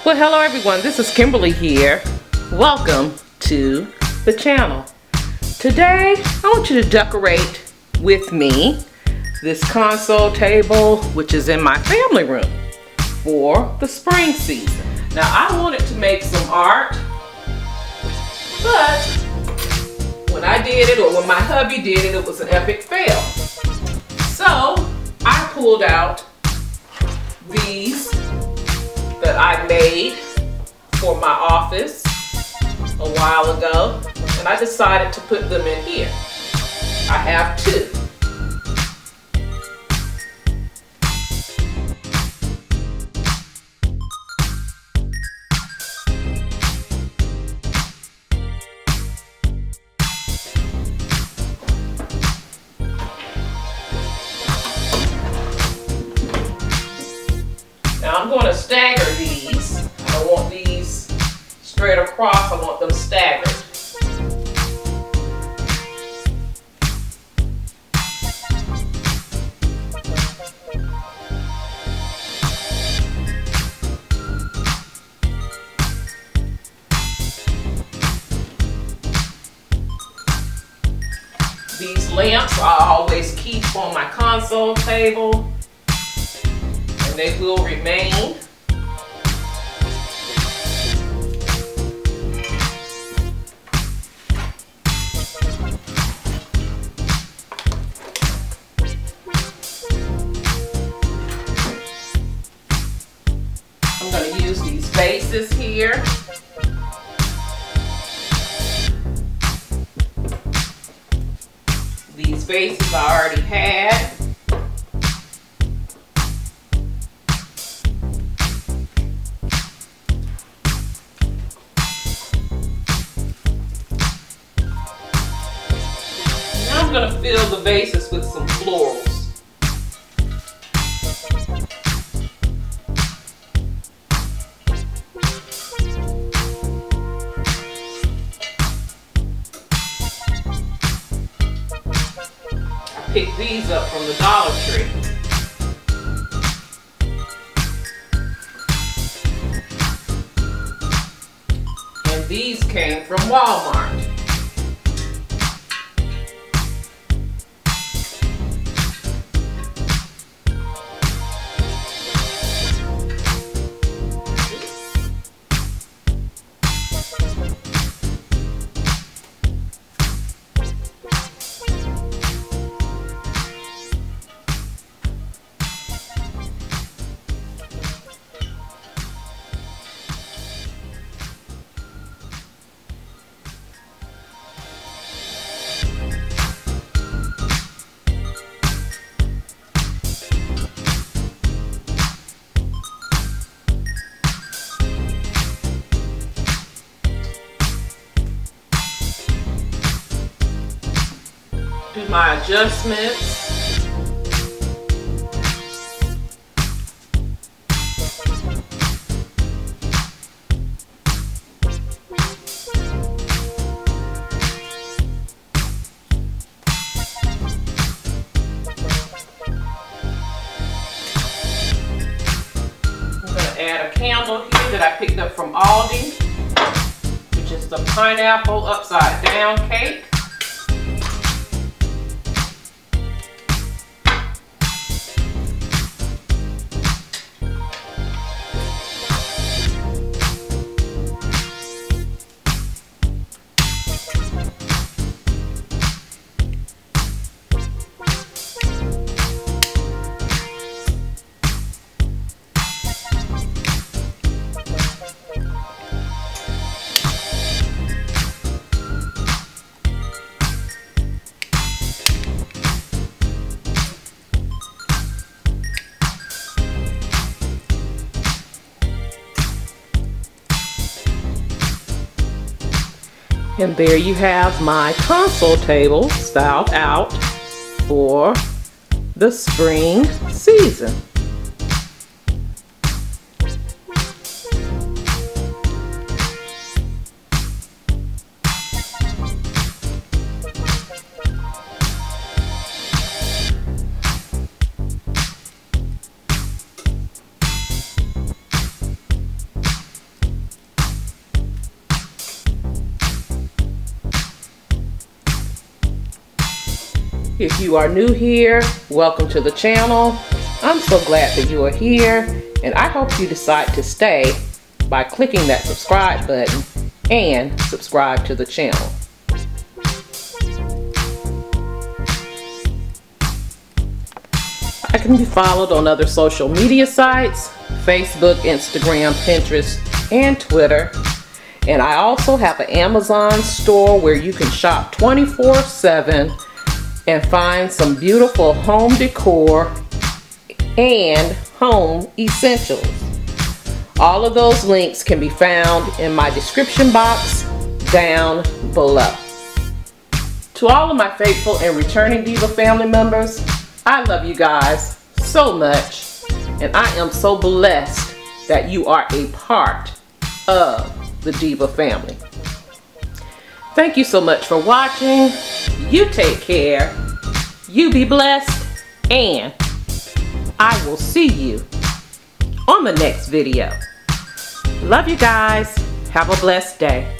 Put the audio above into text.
Well, hello everyone, this is Kimberly here. Welcome to the channel. Today, I want you to decorate with me this console table, which is in my family room for the spring season. Now, I wanted to make some art, but when I did it, or when my hubby did it, it was an epic fail. So, I pulled out these that I made for my office a while ago, and I decided to put them in here. I have two. Now I'm going to stagger these. I don't want these straight across, I want them staggered. These lamps I always keep on my console table, and they will remain. I'm going to use these vases here. These vases I already had. Now I'm going to fill the vases with some florals. Pick these up from the Dollar Tree. And these came from Walmart. Do my adjustments. I'm going to add a candle here that I picked up from Aldi, which is the pineapple upside down cake. And there you have my console table styled out for the spring season. If you are new here, welcome to the channel. I'm so glad that you are here, and I hope you decide to stay by clicking that subscribe button and subscribe to the channel. I can be followed on other social media sites, Facebook, Instagram, Pinterest, and Twitter. And I also have an Amazon store where you can shop 24/7 and find some beautiful home decor and home essentials. All of those links can be found in my description box down below. To all of my faithful and returning Diva family members, I love you guys so much, and I am so blessed that you are a part of the Diva family. Thank you so much for watching. You take care, you be blessed, and I will see you on the next video. Love you guys. Have a blessed day.